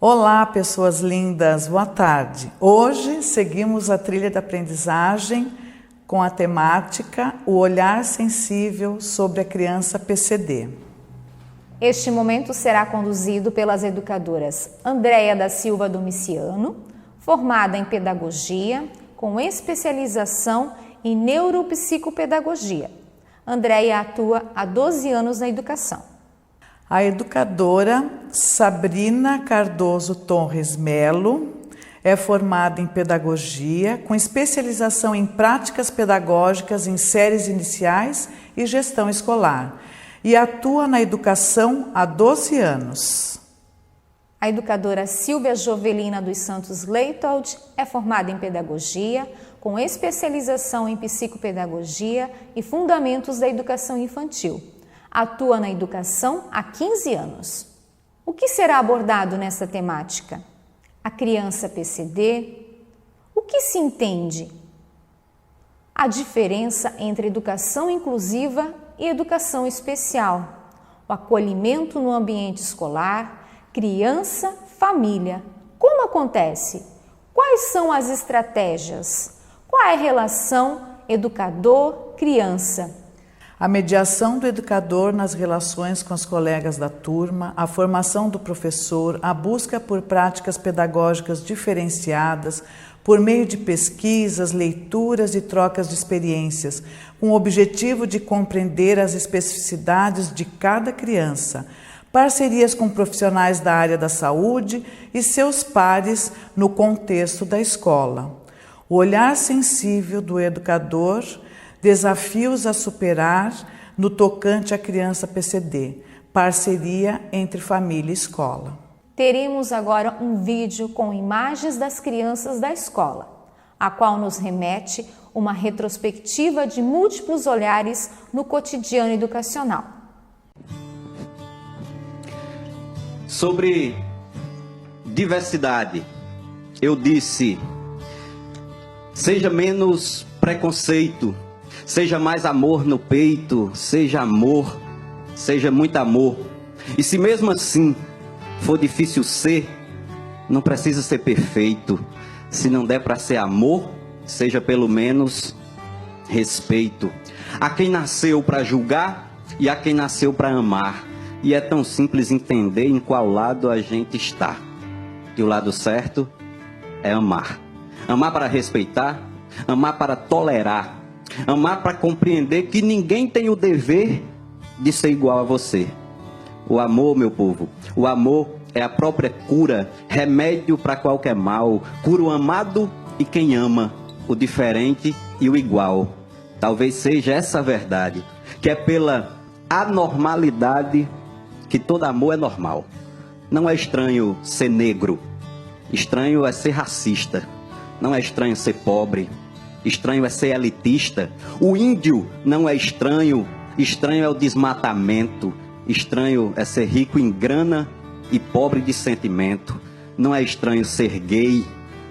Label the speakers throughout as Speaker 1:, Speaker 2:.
Speaker 1: Olá, pessoas lindas, boa tarde. Hoje seguimos a trilha da aprendizagem com a temática O Olhar Sensível sobre a Criança PCD.
Speaker 2: Este momento será conduzido pelas educadoras Andréia da Silva Domiciano, formada em Pedagogia, com especialização em Neuropsicopedagogia. Andréia atua há 12 anos na educação.
Speaker 1: A educadora Sabrina Cardoso Torres Melo é formada em Pedagogia, com especialização em Práticas Pedagógicas em Séries Iniciais e Gestão Escolar, e atua na educação há 12 anos.
Speaker 2: A educadora Silvia Jovelina dos Santos Leitold é formada em Pedagogia, com especialização em Psicopedagogia e Fundamentos da Educação Infantil. Atua na educação há 15 anos. O que será abordado nessa temática? A criança PCD? O que se entende? A diferença entre educação inclusiva e educação especial. O acolhimento no ambiente escolar, criança, família. Como acontece? Quais são as estratégias? Qual é a relação educador-criança?
Speaker 1: A mediação do educador nas relações com os colegas da turma, a formação do professor, a busca por práticas pedagógicas diferenciadas, por meio de pesquisas, leituras e trocas de experiências, com o objetivo de compreender as especificidades de cada criança, parcerias com profissionais da área da saúde e seus pares no contexto da escola. O olhar sensível do educador, desafios a superar no tocante à criança PCD, parceria entre família e escola.
Speaker 2: Teremos agora um vídeo com imagens das crianças da escola, a qual nos remete uma retrospectiva de múltiplos olhares no cotidiano educacional.
Speaker 3: Sobre diversidade, eu disse: seja menos preconceito, seja mais amor no peito, seja amor, seja muito amor. E se mesmo assim for difícil ser, não precisa ser perfeito. Se não der para ser amor, seja pelo menos respeito. Há quem nasceu para julgar e há quem nasceu para amar. E é tão simples entender em qual lado a gente está. E o lado certo é amar. Amar para respeitar, amar para tolerar, amar para compreender que ninguém tem o dever de ser igual a você. O amor, meu povo, o amor é a própria cura, remédio para qualquer mal. Cura o amado e quem ama, o diferente e o igual. Talvez seja essa a verdade, que é pela anormalidade que todo amor é normal. Não é estranho ser negro, estranho é ser racista. Não é estranho ser pobre, estranho é ser elitista. O índio não é estranho, estranho é o desmatamento. Estranho é ser rico em grana e pobre de sentimento. Não é estranho ser gay,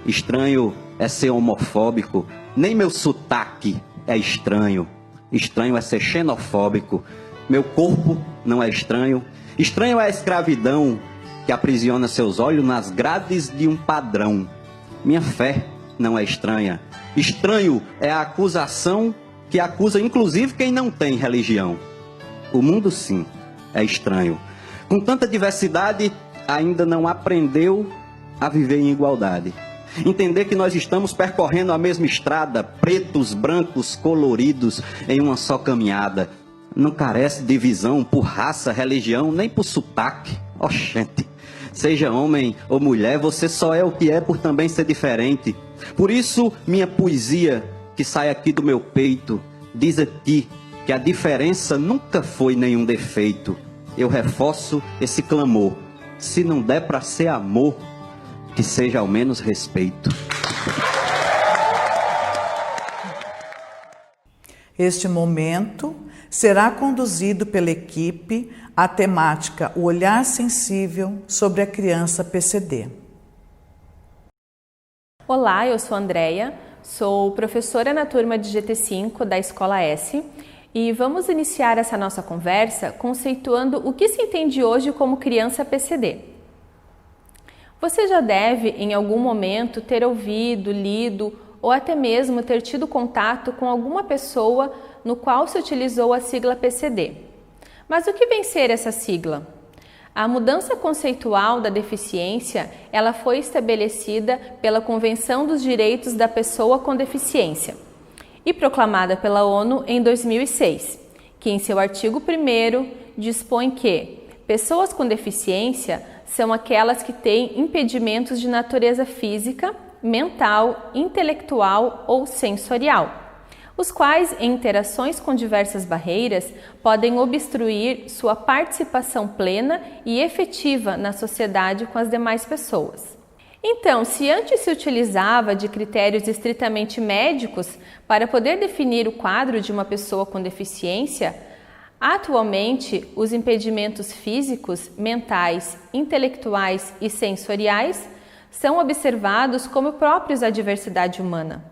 Speaker 3: estranho é ser homofóbico. Nem meu sotaque é estranho, estranho é ser xenofóbico. Meu corpo não é estranho, estranho é a escravidão que aprisiona seus olhos nas grades de um padrão. Minha fé não é estranha. Estranho é a acusação que acusa inclusive quem não tem religião. O mundo sim é estranho. Com tanta diversidade, ainda não aprendeu a viver em igualdade. Entender que nós estamos percorrendo a mesma estrada, pretos, brancos, coloridos, em uma só caminhada. Não carece de divisão por raça, religião, nem por sotaque. Oxente. Seja homem ou mulher, você só é o que é por também ser diferente. Por isso, minha poesia, que sai aqui do meu peito, diz a ti que a diferença nunca foi nenhum defeito. Eu reforço esse clamor. Se não der para ser amor, que seja ao menos respeito.
Speaker 1: Este momento será conduzido pela equipe a temática O Olhar Sensível sobre a Criança PCD.
Speaker 4: Olá, eu sou a Andréia, sou professora na turma de GT5 da Escola S e vamos iniciar essa nossa conversa conceituando o que se entende hoje como criança PCD. Você já deve, em algum momento, ter ouvido, lido ou até mesmo ter tido contato com alguma pessoa no qual se utilizou a sigla PCD. Mas o que vem ser essa sigla? A mudança conceitual da deficiência, ela foi estabelecida pela Convenção dos Direitos da Pessoa com Deficiência e proclamada pela ONU em 2006, que em seu artigo 1º dispõe que pessoas com deficiência são aquelas que têm impedimentos de natureza física, mental, intelectual ou sensorial, os quais, em interações com diversas barreiras, podem obstruir sua participação plena e efetiva na sociedade com as demais pessoas. Então, se antes se utilizava de critérios estritamente médicos para poder definir o quadro de uma pessoa com deficiência, atualmente os impedimentos físicos, mentais, intelectuais e sensoriais são observados como próprios à diversidade humana,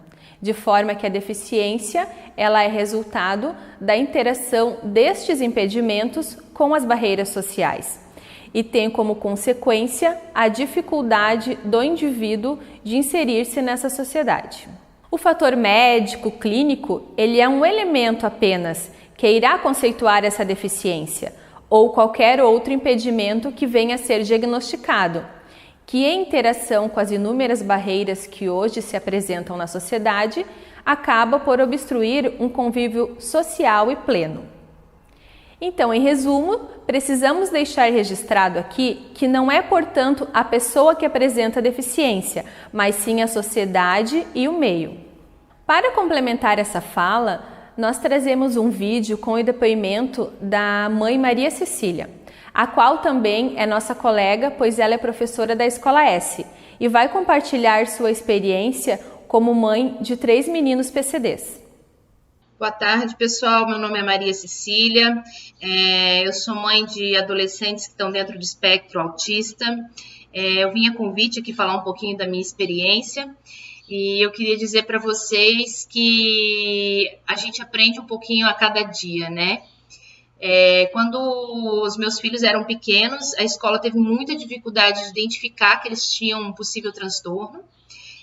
Speaker 4: de forma que a deficiência ela é resultado da interação destes impedimentos com as barreiras sociais e tem como consequência a dificuldade do indivíduo de inserir-se nessa sociedade. O fator médico, clínico, ele é um elemento apenas que irá conceituar essa deficiência ou qualquer outro impedimento que venha a ser diagnosticado, que em interação com as inúmeras barreiras que hoje se apresentam na sociedade, acaba por obstruir um convívio social e pleno. Então, em resumo, precisamos deixar registrado aqui que não é, portanto, a pessoa que apresenta deficiência, mas sim a sociedade e o meio. Para complementar essa fala, nós trazemos um vídeo com o depoimento da mãe Maria Cecília, a qual também é nossa colega, pois ela é professora da Escola S e vai compartilhar sua experiência como mãe de 3 meninos PCDs.
Speaker 5: Boa tarde, pessoal. Meu nome é Maria Cecília. Eu sou mãe de adolescentes que estão dentro do espectro autista. Eu vim a convite aqui falar um pouquinho da minha experiência e eu queria dizer para vocês que a gente aprende um pouquinho a cada dia, né? Quando os meus filhos eram pequenos, a escola teve muita dificuldade de identificar que eles tinham um possível transtorno.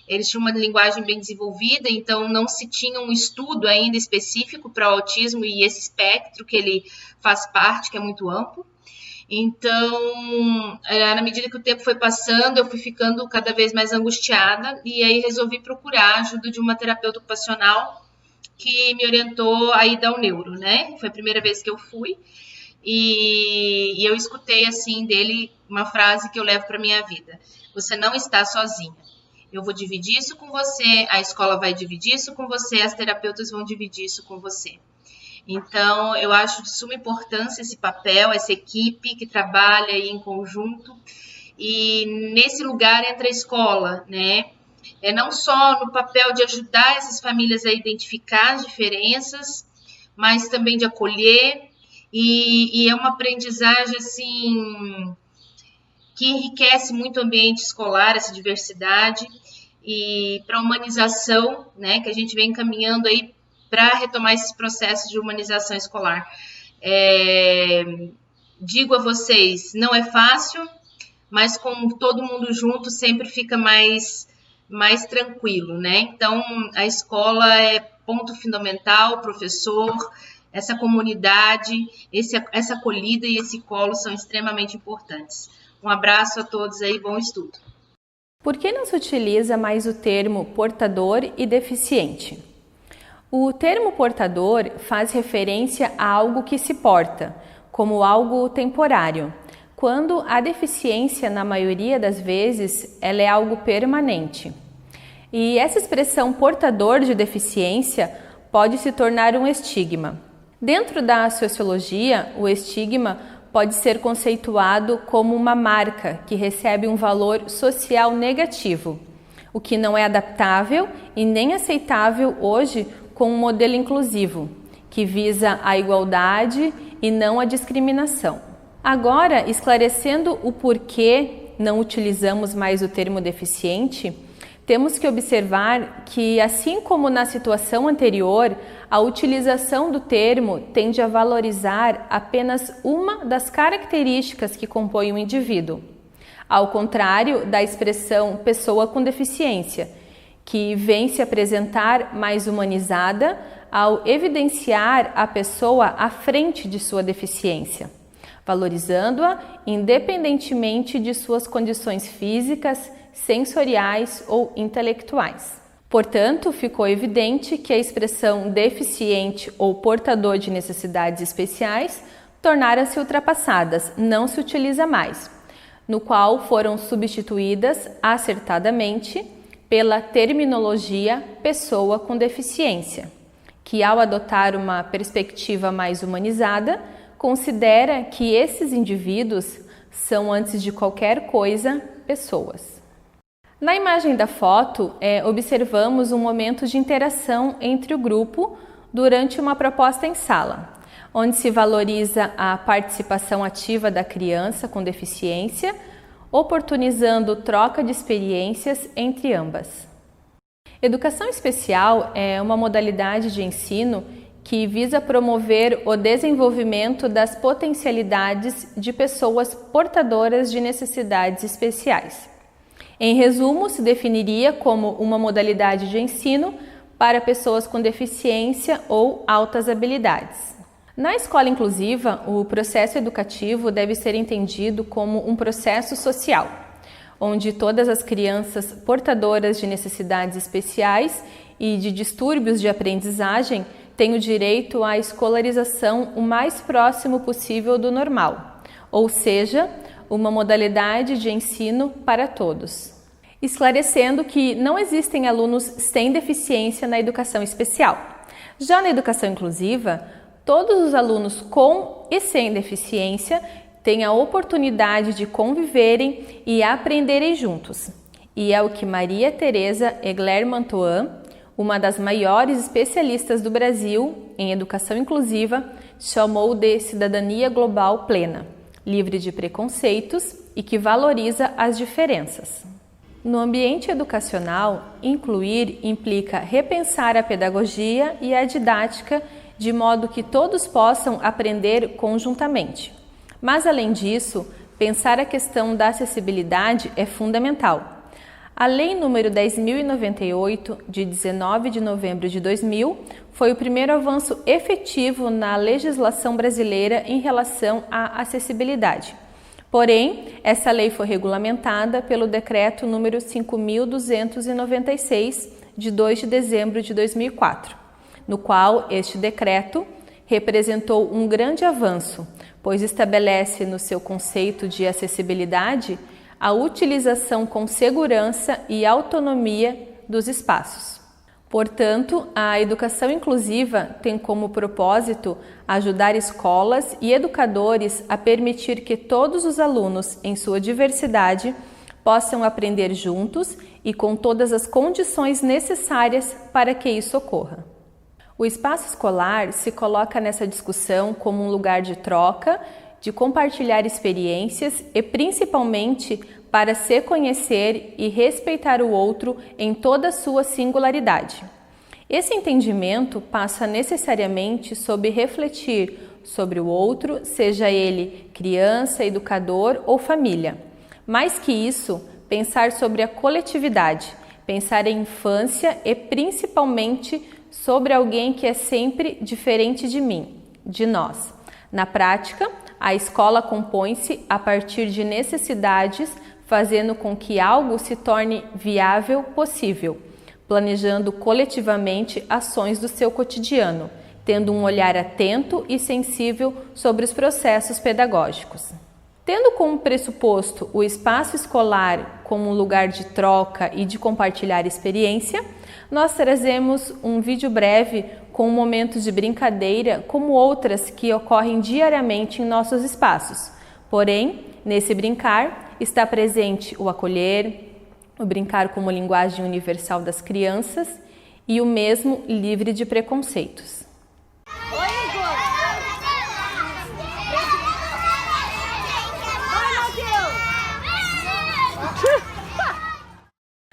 Speaker 5: Eles tinham uma linguagem bem desenvolvida, então não se tinha um estudo ainda específico para o autismo e esse espectro que ele faz parte, que é muito amplo. Então, na medida que o tempo foi passando, eu fui ficando cada vez mais angustiada e aí resolvi procurar a ajuda de uma terapeuta ocupacional que me orientou a ir ao neuro, né? Foi a primeira vez que eu fui e eu escutei assim dele uma frase que eu levo para minha vida: você não está sozinha. Eu vou dividir isso com você, a escola vai dividir isso com você, as terapeutas vão dividir isso com você. Então, eu acho de suma importância esse papel, essa equipe que trabalha aí em conjunto. E nesse lugar entra a escola, né? Não só no papel de ajudar essas famílias a identificar as diferenças, mas também de acolher. E é uma aprendizagem, assim, que enriquece muito o ambiente escolar, essa diversidade, e para a humanização, né, que a gente vem caminhando aí para retomar esses processos de humanização escolar. Digo a vocês, não é fácil, mas com todo mundo junto sempre fica mais tranquilo, né? Então, a escola é ponto fundamental, o professor, essa comunidade, essa acolhida e esse colo são extremamente importantes. Um abraço a todos aí, bom estudo.
Speaker 4: Por que não se utiliza mais o termo portador e deficiente? O termo portador faz referência a algo que se porta, como algo temporário, quando a deficiência, na maioria das vezes, ela é algo permanente. E essa expressão portador de deficiência pode se tornar um estigma. Dentro da sociologia, o estigma pode ser conceituado como uma marca que recebe um valor social negativo, o que não é adaptável e nem aceitável hoje com um modelo inclusivo, que visa a igualdade e não a discriminação. Agora, esclarecendo o porquê não utilizamos mais o termo deficiente, temos que observar que, assim como na situação anterior, a utilização do termo tende a valorizar apenas uma das características que compõem o indivíduo, ao contrário da expressão pessoa com deficiência, que vem se apresentar mais humanizada ao evidenciar a pessoa à frente de sua deficiência, valorizando-a independentemente de suas condições físicas, sensoriais ou intelectuais. Portanto, ficou evidente que a expressão deficiente ou portador de necessidades especiais tornaram-se ultrapassadas, não se utiliza mais, no qual foram substituídas acertadamente pela terminologia pessoa com deficiência, que ao adotar uma perspectiva mais humanizada, considera que esses indivíduos são, antes de qualquer coisa, pessoas. Na imagem da foto, observamos um momento de interação entre o grupo durante uma proposta em sala, onde se valoriza a participação ativa da criança com deficiência, oportunizando troca de experiências entre ambas. Educação especial é uma modalidade de ensino que visa promover o desenvolvimento das potencialidades de pessoas portadoras de necessidades especiais. Em resumo, se definiria como uma modalidade de ensino para pessoas com deficiência ou altas habilidades. Na escola inclusiva, o processo educativo deve ser entendido como um processo social, onde todas as crianças portadoras de necessidades especiais e de distúrbios de aprendizagem têm o direito à escolarização o mais próximo possível do normal, ou seja, uma modalidade de ensino para todos. Esclarecendo que não existem alunos sem deficiência na educação especial. Já na educação inclusiva, todos os alunos com e sem deficiência têm a oportunidade de conviverem e aprenderem juntos. E é o que Maria Teresa Egler-Mantuan, uma das maiores especialistas do Brasil em educação inclusiva, chamou de cidadania global plena, livre de preconceitos e que valoriza as diferenças. No ambiente educacional, incluir implica repensar a pedagogia e a didática de modo que todos possam aprender conjuntamente. Mas, além disso, pensar a questão da acessibilidade é fundamental. A Lei nº 10.098, de 19 de novembro de 2000, foi o primeiro avanço efetivo na legislação brasileira em relação à acessibilidade. Porém, essa lei foi regulamentada pelo Decreto nº 5.296, de 2 de dezembro de 2004, no qual este decreto representou um grande avanço, pois estabelece no seu conceito de acessibilidade a utilização com segurança e autonomia dos espaços. Portanto, a educação inclusiva tem como propósito ajudar escolas e educadores a permitir que todos os alunos, em sua diversidade, possam aprender juntos e com todas as condições necessárias para que isso ocorra. O espaço escolar se coloca nessa discussão como um lugar de troca, de compartilhar experiências e principalmente para se conhecer e respeitar o outro em toda a sua singularidade. Esse entendimento passa necessariamente sobre refletir sobre o outro, seja ele criança, educador ou família. Mais que isso, pensar sobre a coletividade, pensar em infância e principalmente sobre alguém que é sempre diferente de mim, de nós. Na prática, a escola compõe-se a partir de necessidades, fazendo com que algo se torne viável, possível, planejando coletivamente ações do seu cotidiano, tendo um olhar atento e sensível sobre os processos pedagógicos. Tendo como pressuposto o espaço escolar como um lugar de troca e de compartilhar experiência, nós trazemos um vídeo breve com momentos de brincadeira como outras que ocorrem diariamente em nossos espaços. Porém, nesse brincar está presente o acolher, o brincar como linguagem universal das crianças e o mesmo livre de preconceitos.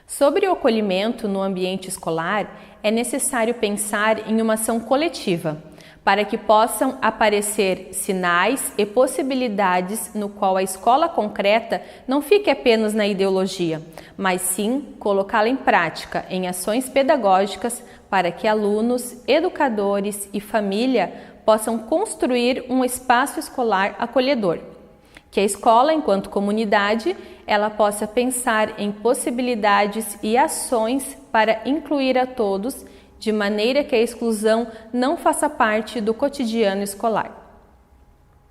Speaker 4: Sobre o acolhimento no ambiente escolar, é necessário pensar em uma ação coletiva, para que possam aparecer sinais e possibilidades no qual a escola concreta não fique apenas na ideologia, mas sim colocá-la em prática em ações pedagógicas para que alunos, educadores e família possam construir um espaço escolar acolhedor. Que a escola, enquanto comunidade, ela possa pensar em possibilidades e ações para incluir a todos, de maneira que a exclusão não faça parte do cotidiano escolar.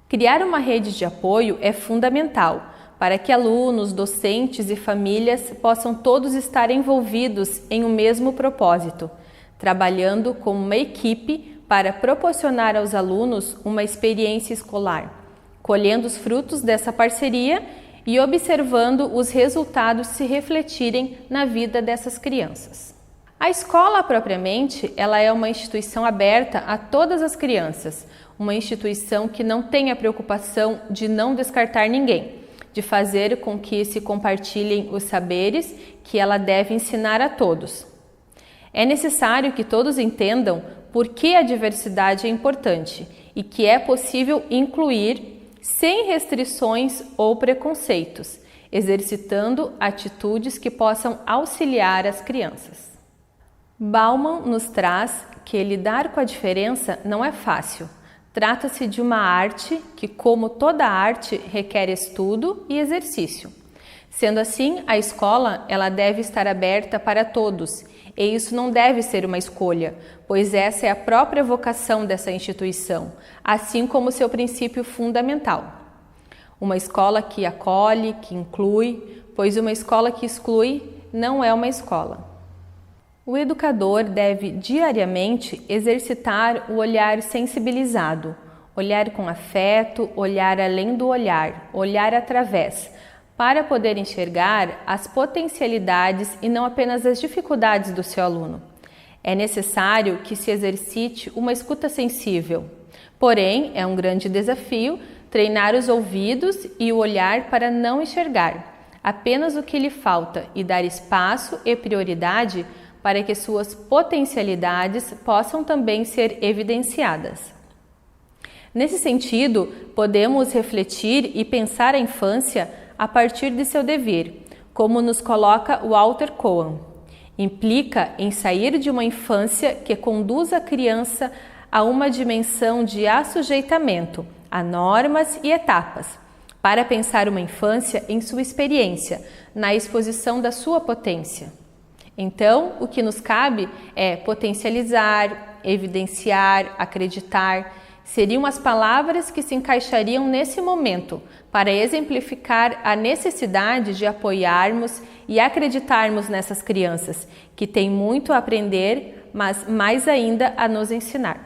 Speaker 4: Criar uma rede de apoio é fundamental para que alunos, docentes e famílias possam todos estar envolvidos em um mesmo propósito, trabalhando como uma equipe para proporcionar aos alunos uma experiência escolar, colhendo os frutos dessa parceria e observando os resultados se refletirem na vida dessas crianças. A escola, propriamente, ela é uma instituição aberta a todas as crianças, uma instituição que não tem a preocupação de não descartar ninguém, de fazer com que se compartilhem os saberes que ela deve ensinar a todos. É necessário que todos entendam por que a diversidade é importante e que é possível incluir sem restrições ou preconceitos, exercitando atitudes que possam auxiliar as crianças. Bauman nos traz que lidar com a diferença não é fácil. Trata-se de uma arte que, como toda arte, requer estudo e exercício. Sendo assim, a escola ela deve estar aberta para todos, e isso não deve ser uma escolha, pois essa é a própria vocação dessa instituição, assim como seu princípio fundamental. Uma escola que acolhe, que inclui, pois uma escola que exclui não é uma escola. O educador deve diariamente exercitar o olhar sensibilizado, olhar com afeto, olhar além do olhar, olhar através, para poder enxergar as potencialidades e não apenas as dificuldades do seu aluno. É necessário que se exercite uma escuta sensível. Porém, é um grande desafio treinar os ouvidos e o olhar para não enxergar apenas o que lhe falta e dar espaço e prioridade para que suas potencialidades possam também ser evidenciadas. Nesse sentido, podemos refletir e pensar a infância a partir de seu dever, como nos coloca Walter Cohen. Implica em sair de uma infância que conduz a criança a uma dimensão de assujeitamento a normas e etapas, para pensar uma infância em sua experiência, na exposição da sua potência. Então, o que nos cabe é potencializar, evidenciar, acreditar. Seriam as palavras que se encaixariam nesse momento para exemplificar a necessidade de apoiarmos e acreditarmos nessas crianças, que têm muito a aprender, mas mais ainda a nos ensinar.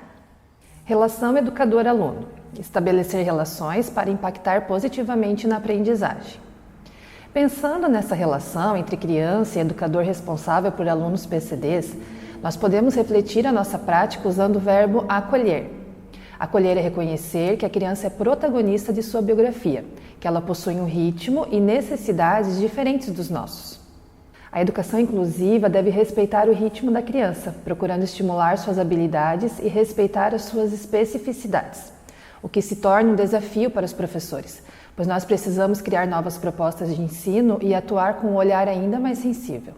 Speaker 6: Relação educador-aluno. Estabelecer relações para impactar positivamente na aprendizagem. Pensando nessa relação entre criança e educador responsável por alunos PCDs, nós podemos refletir a nossa prática usando o verbo acolher. Acolher é reconhecer que a criança é protagonista de sua biografia, que ela possui um ritmo e necessidades diferentes dos nossos. A educação inclusiva deve respeitar o ritmo da criança, procurando estimular suas habilidades e respeitar as suas especificidades, o que se torna um desafio para os professores, pois nós precisamos criar novas propostas de ensino e atuar com um olhar ainda mais sensível.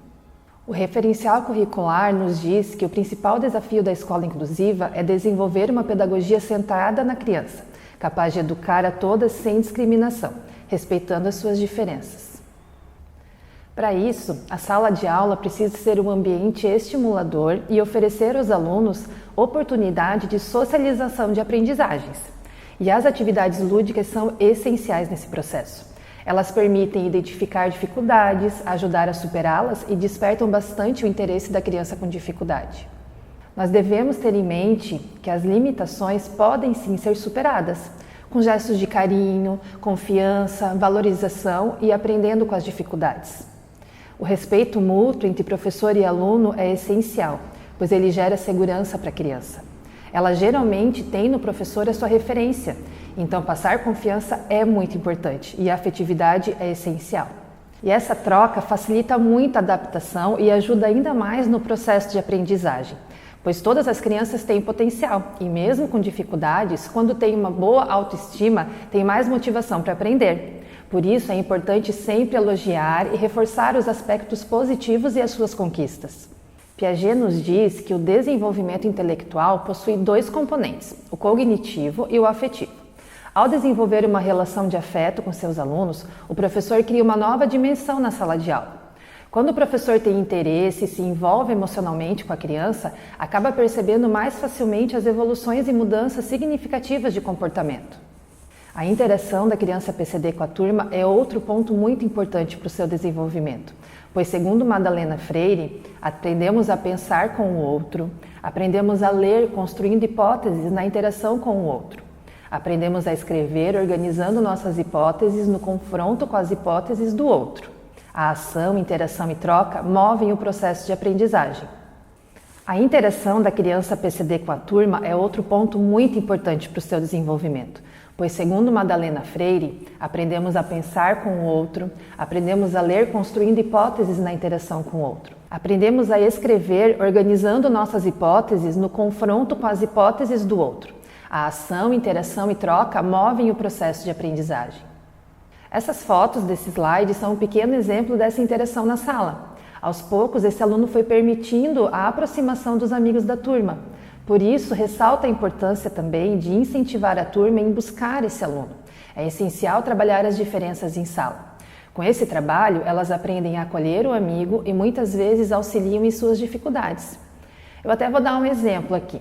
Speaker 6: O referencial curricular nos diz que o principal desafio da escola inclusiva é desenvolver uma pedagogia centrada na criança, capaz de educar a todas sem discriminação, respeitando as suas diferenças. Para isso, a sala de aula precisa ser um ambiente estimulador e oferecer aos alunos oportunidade de socialização de aprendizagens. E as atividades lúdicas são essenciais nesse processo. Elas permitem identificar dificuldades, ajudar a superá-las e despertam bastante o interesse da criança com dificuldade. Nós devemos ter em mente que as limitações podem sim ser superadas, com gestos de carinho, confiança, valorização e aprendendo com as dificuldades. O respeito mútuo entre professor e aluno é essencial, pois ele gera segurança para a criança. Ela geralmente tem no professor a sua referência, então passar confiança é muito importante e a afetividade é essencial. E essa troca facilita muito a adaptação e ajuda ainda mais no processo de aprendizagem, pois todas as crianças têm potencial e mesmo com dificuldades, quando tem uma boa autoestima, tem mais motivação para aprender. Por isso é importante sempre elogiar e reforçar os aspectos positivos e as suas conquistas. Piaget nos diz que o desenvolvimento intelectual possui 2 componentes, o cognitivo e o afetivo. Ao desenvolver uma relação de afeto com seus alunos, o professor cria uma nova dimensão na sala de aula. Quando o professor tem interesse e se envolve emocionalmente com a criança, acaba percebendo mais facilmente as evoluções e mudanças significativas de comportamento. A interação da criança PCD com a turma é outro ponto muito importante para o seu desenvolvimento, pois, segundo Madalena Freire, aprendemos a pensar com o outro, aprendemos a ler construindo hipóteses na interação com o outro, aprendemos a escrever organizando nossas hipóteses no confronto com as hipóteses do outro. A ação, interação e troca movem o processo de aprendizagem. A interação da criança PCD com a turma é outro ponto muito importante para o seu desenvolvimento, pois, segundo Madalena Freire, aprendemos a pensar com o outro, aprendemos a ler construindo hipóteses na interação com o outro. Aprendemos a escrever organizando nossas hipóteses no confronto com as hipóteses do outro. A ação, interação e troca movem o processo de aprendizagem. Essas fotos desse slide são um pequeno exemplo dessa interação na sala. Aos poucos, esse aluno foi permitindo a aproximação dos amigos da turma. Por isso, ressalta a importância também de incentivar a turma em buscar esse aluno. É essencial trabalhar as diferenças em sala. Com esse trabalho, elas aprendem a acolher o amigo e muitas vezes auxiliam em suas dificuldades. Eu até vou dar um exemplo aqui.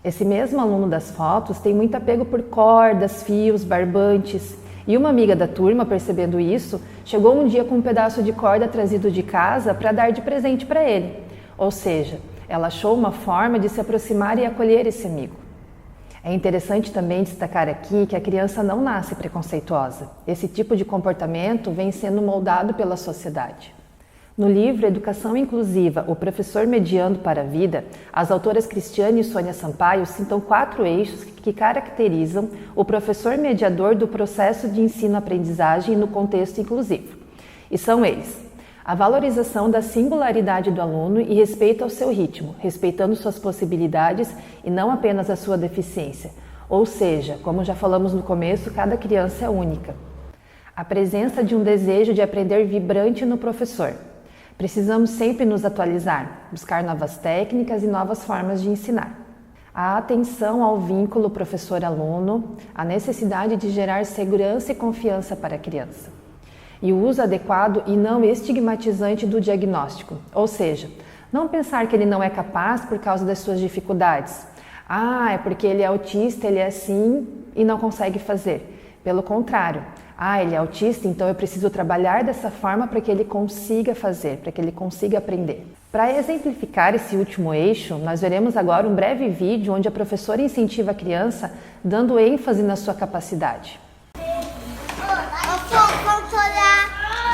Speaker 6: Esse mesmo aluno das fotos tem muito apego por cordas, fios, barbantes. E uma amiga da turma, percebendo isso, chegou um dia com um pedaço de corda trazido de casa para dar de presente para ele. Ou seja, ela achou uma forma de se aproximar e acolher esse amigo. É interessante também destacar aqui que a criança não nasce preconceituosa. Esse tipo de comportamento vem sendo moldado pela sociedade. No livro Educação Inclusiva, o professor mediando para a vida, as autoras Cristiane e Sônia Sampaio citam 4 eixos que caracterizam o professor mediador do processo de ensino-aprendizagem no contexto inclusivo. E são eles: a valorização da singularidade do aluno e respeito ao seu ritmo, respeitando suas possibilidades e não apenas a sua deficiência. Ou seja, como já falamos no começo, cada criança é única. A presença de um desejo de aprender vibrante no professor. Precisamos sempre nos atualizar, buscar novas técnicas e novas formas de ensinar. A atenção ao vínculo professor-aluno, a necessidade de gerar segurança e confiança para a criança. E o uso adequado e não estigmatizante do diagnóstico, ou seja, não pensar que ele não é capaz por causa das suas dificuldades. É porque ele é autista, ele é assim e não consegue fazer. Pelo contrário, ele é autista, então eu preciso trabalhar dessa forma para que ele consiga fazer, para que ele consiga aprender. Para exemplificar esse último eixo, nós veremos agora um breve vídeo onde a professora incentiva a criança dando ênfase na sua capacidade.
Speaker 7: Vamos olhar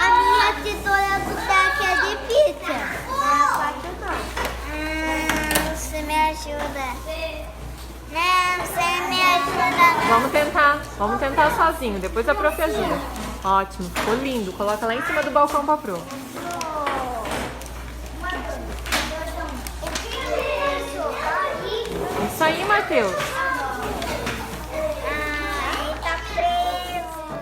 Speaker 7: a minha tesoura do deck é de pizza. Você me ajuda. Não, você me ajuda.
Speaker 8: Vamos tentar sozinho, depois a prof ajuda. Ótimo, ficou lindo. Coloca lá em cima do balcão pra prof. Isso aí, Matheus.
Speaker 7: Tá preso.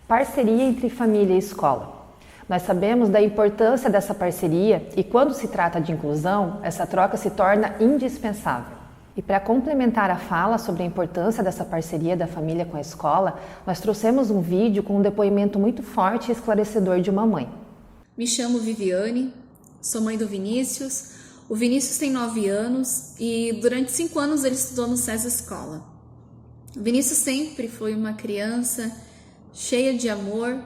Speaker 6: Parceria entre família e escola. Nós sabemos da importância dessa parceria e quando se trata de inclusão, essa troca se torna indispensável. E para complementar a fala sobre a importância dessa parceria da família com a escola, nós trouxemos um vídeo com um depoimento muito forte e esclarecedor de uma mãe.
Speaker 9: Me chamo Viviane, sou mãe do Vinícius. O Vinícius tem 9 anos e durante 5 anos ele estudou no SESI Escola. O Vinícius sempre foi uma criança cheia de amor,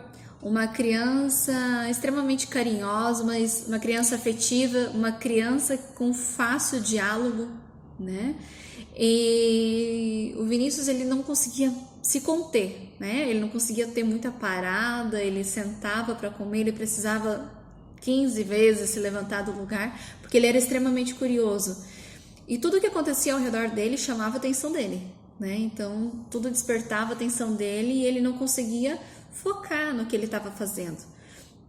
Speaker 9: uma criança extremamente carinhosa, mas uma criança afetiva, uma criança com fácil diálogo, né? E o Vinícius ele não conseguia se conter, né? Ele não conseguia ter muita parada, ele sentava para comer, ele precisava 15 vezes se levantar do lugar, porque ele era extremamente curioso. E tudo que acontecia ao redor dele chamava a atenção dele, né? Então tudo despertava a atenção dele e ele não conseguia focar no que ele estava fazendo.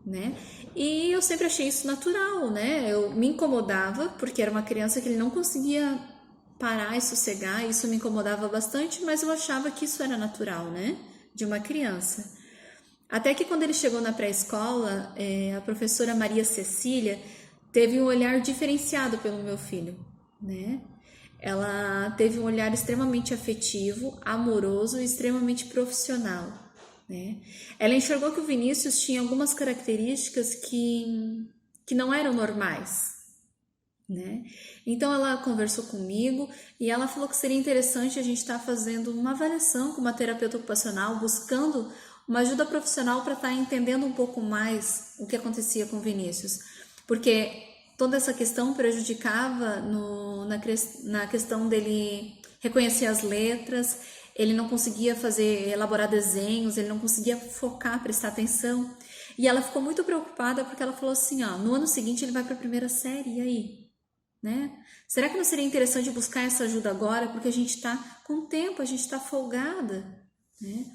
Speaker 9: né? E eu sempre achei isso natural, né? Eu me incomodava porque era uma criança que ele não conseguia parar e sossegar, isso me incomodava bastante, mas eu achava que isso era natural, né? De uma criança. Até que quando ele chegou na pré-escola, a professora Maria Cecília teve um olhar diferenciado pelo meu filho, né? Ela teve um olhar extremamente afetivo, amoroso e extremamente profissional, né? Ela enxergou que o Vinícius tinha algumas características que não eram normais, né? Então ela conversou comigo e ela falou que seria interessante a gente estar fazendo uma avaliação com uma terapeuta ocupacional, buscando uma ajuda profissional para estar entendendo um pouco mais o que acontecia com o Vinícius, porque toda essa questão prejudicava na questão dele reconhecer as letras, ele não conseguia elaborar desenhos, ele não conseguia focar, prestar atenção. E ela ficou muito preocupada porque ela falou assim, ó, no ano seguinte ele vai para a primeira série, e aí? Né? Será que não seria interessante buscar essa ajuda agora? Porque a gente está com tempo, a gente está folgada, né?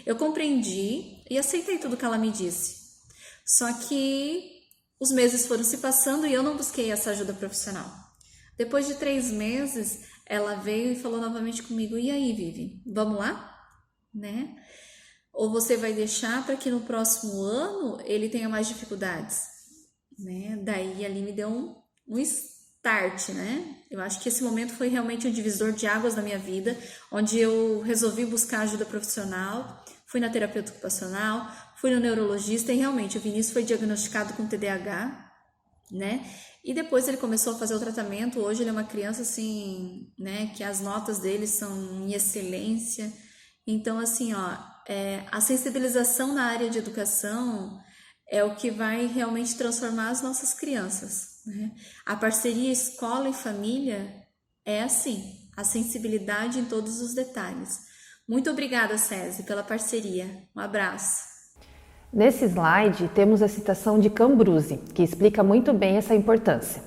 Speaker 9: Eu compreendi e aceitei tudo que ela me disse. Só que os meses foram se passando e eu não busquei essa ajuda profissional. Depois de 3 meses, ela veio e falou novamente comigo, e aí, Vivi, vamos lá? Né? Ou você vai deixar para que no próximo ano ele tenha mais dificuldades? Né? Daí ali me deu um start, né? Eu acho que esse momento foi realmente um divisor de águas na minha vida, onde eu resolvi buscar ajuda profissional, fui na terapeuta ocupacional, fui no neurologista e realmente o Vinícius foi diagnosticado com TDAH, né? E depois ele começou a fazer o tratamento. Hoje ele é uma criança assim, né, que as notas dele são em excelência. Então assim, ó, a sensibilização na área de educação é o que vai realmente transformar as nossas crianças, né? A parceria escola e família é assim, a sensibilidade em todos os detalhes. Muito obrigada, Cési, pela parceria. Um abraço.
Speaker 6: Nesse slide temos a citação de Cambruzzi, que explica muito bem essa importância.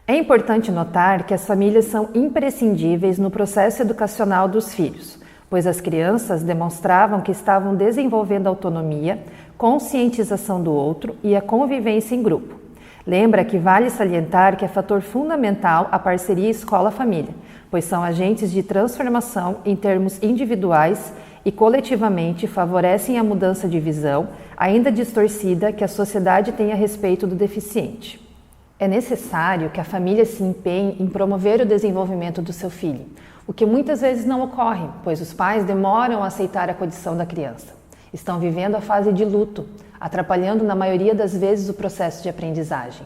Speaker 6: É importante notar que as famílias são imprescindíveis no processo educacional dos filhos, pois as crianças demonstravam que estavam desenvolvendo autonomia, conscientização do outro e a convivência em grupo. Lembra que vale salientar que é fator fundamental a parceria escola-família, pois são agentes de transformação em termos individuais e coletivamente favorecem a mudança de visão, ainda distorcida, que a sociedade tem a respeito do deficiente. É necessário que a família se empenhe em promover o desenvolvimento do seu filho, o que muitas vezes não ocorre, pois os pais demoram a aceitar a condição da criança. Estão vivendo a fase de luto, atrapalhando na maioria das vezes o processo de aprendizagem.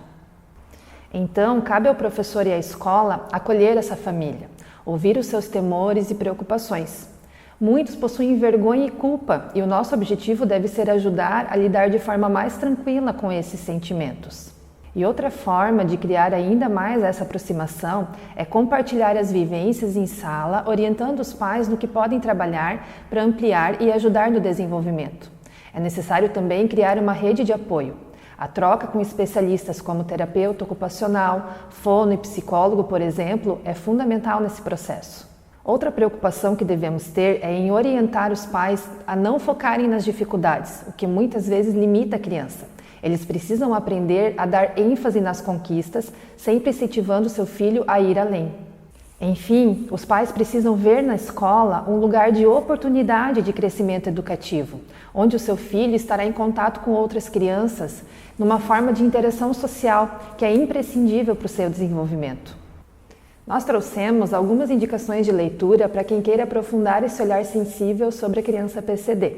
Speaker 6: Então, cabe ao professor e à escola acolher essa família, ouvir os seus temores e preocupações. Muitos possuem vergonha e culpa, e o nosso objetivo deve ser ajudar a lidar de forma mais tranquila com esses sentimentos. E outra forma de criar ainda mais essa aproximação é compartilhar as vivências em sala, orientando os pais no que podem trabalhar para ampliar e ajudar no desenvolvimento. É necessário também criar uma rede de apoio. A troca com especialistas como terapeuta ocupacional, fono e psicólogo, por exemplo, é fundamental nesse processo. Outra preocupação que devemos ter é em orientar os pais a não focarem nas dificuldades, o que muitas vezes limita a criança. Eles precisam aprender a dar ênfase nas conquistas, sempre incentivando seu filho a ir além. Enfim, os pais precisam ver na escola um lugar de oportunidade de crescimento educativo, onde o seu filho estará em contato com outras crianças, numa forma de interação social que é imprescindível para o seu desenvolvimento. Nós trouxemos algumas indicações de leitura para quem queira aprofundar esse olhar sensível sobre a criança PCD.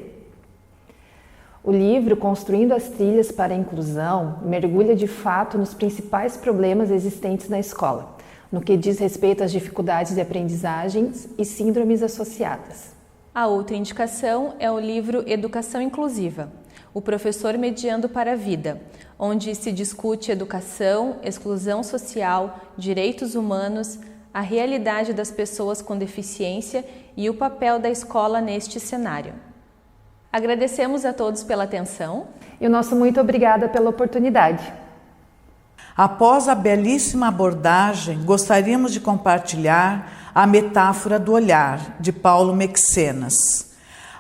Speaker 6: O livro Construindo as Trilhas para a Inclusão mergulha de fato nos principais problemas existentes na escola, no que diz respeito às dificuldades de aprendizagens e síndromes associadas.
Speaker 4: A outra indicação é o livro Educação Inclusiva, O Professor Mediando para a Vida, onde se discute educação, exclusão social, direitos humanos, a realidade das pessoas com deficiência e o papel da escola neste cenário. Agradecemos a todos pela atenção.
Speaker 6: E o nosso muito obrigada pela oportunidade.
Speaker 1: Após a belíssima abordagem, gostaríamos de compartilhar a metáfora do olhar, de Paulo Mexenas.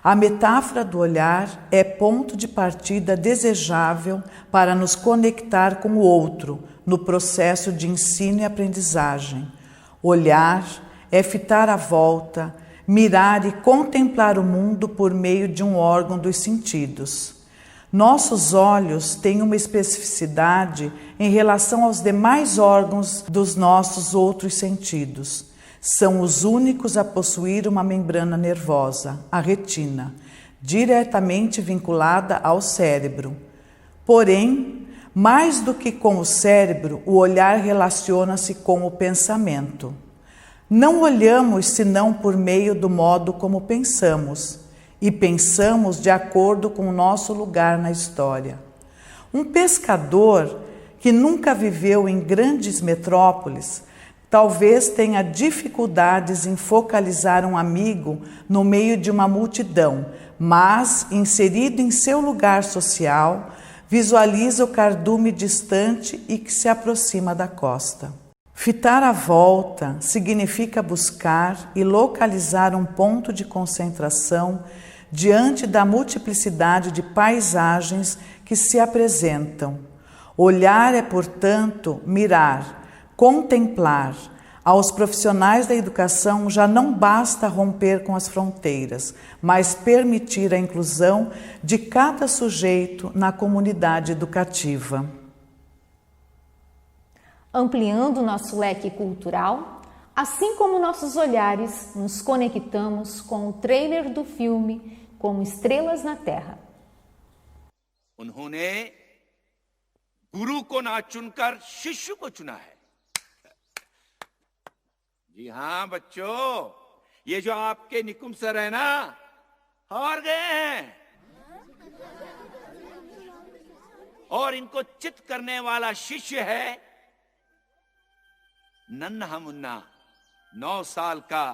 Speaker 1: A metáfora do olhar é ponto de partida desejável para nos conectar com o outro no processo de ensino e aprendizagem. Olhar é fitar a volta, mirar e contemplar o mundo por meio de um órgão dos sentidos. Nossos olhos têm uma especificidade em relação aos demais órgãos dos nossos outros sentidos. São os únicos a possuir uma membrana nervosa, a retina, diretamente vinculada ao cérebro. Porém, mais do que com o cérebro, o olhar relaciona-se com o pensamento. Não olhamos senão por meio do modo como pensamos, e pensamos de acordo com o nosso lugar na história. Um pescador que nunca viveu em grandes metrópoles talvez tenha dificuldades em focalizar um amigo no meio de uma multidão, mas, inserido em seu lugar social, visualiza o cardume distante e que se aproxima da costa. Fitar a volta significa buscar e localizar um ponto de concentração diante da multiplicidade de paisagens que se apresentam. Olhar é, portanto, mirar, contemplar. Aos profissionais da educação já não basta romper com as fronteiras, mas permitir a inclusão de cada sujeito na comunidade educativa.
Speaker 2: Ampliando nosso leque cultural, assim como nossos olhares, nos conectamos com o trailer do filme Como Estrelas na Terra.
Speaker 10: उन्होंने गुरु को ना चुनकर शिष्य को चुना है। जी हाँ बच्चों, ये जो आपके निकुंभ सर है ना, हार गए हैं और इनको चित करने वाला शिष्य है नन्हा मुन्ना 9 साल का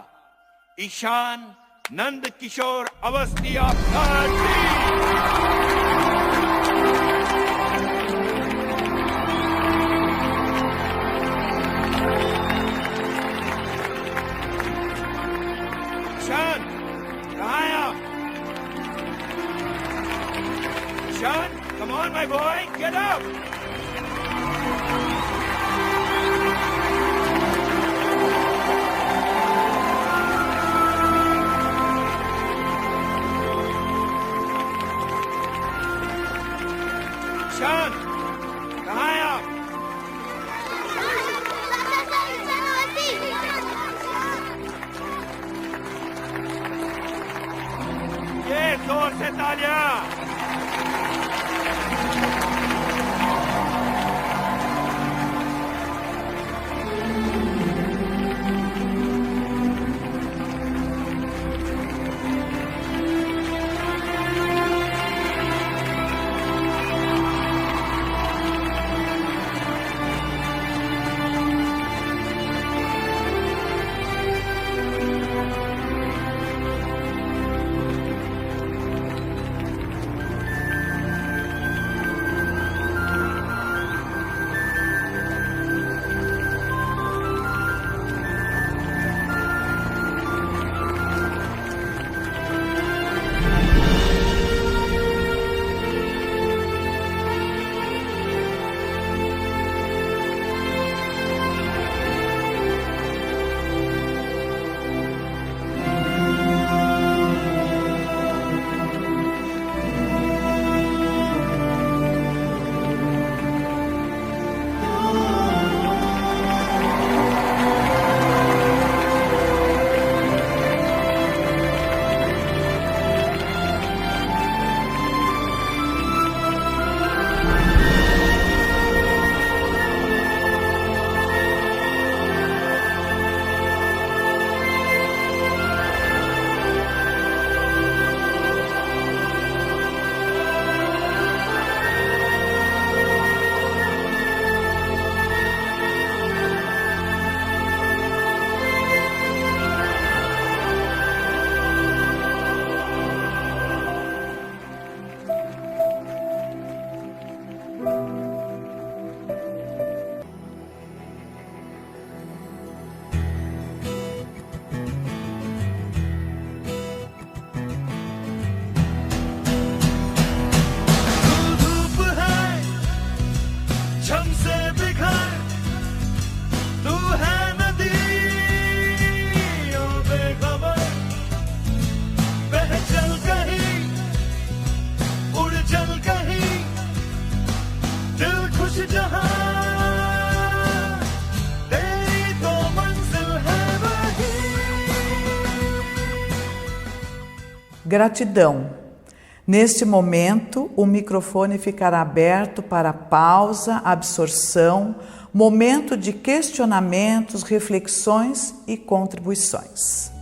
Speaker 10: ईशान नंद किशोर अवस्थी ईशान, कहाँ है आप? Ishan, come on my boy, get up! Ishan, कहाँ है आप? ये जोर से तालियां!
Speaker 1: Gratidão. Neste momento, o microfone ficará aberto para pausa, absorção, momento de questionamentos, reflexões e contribuições.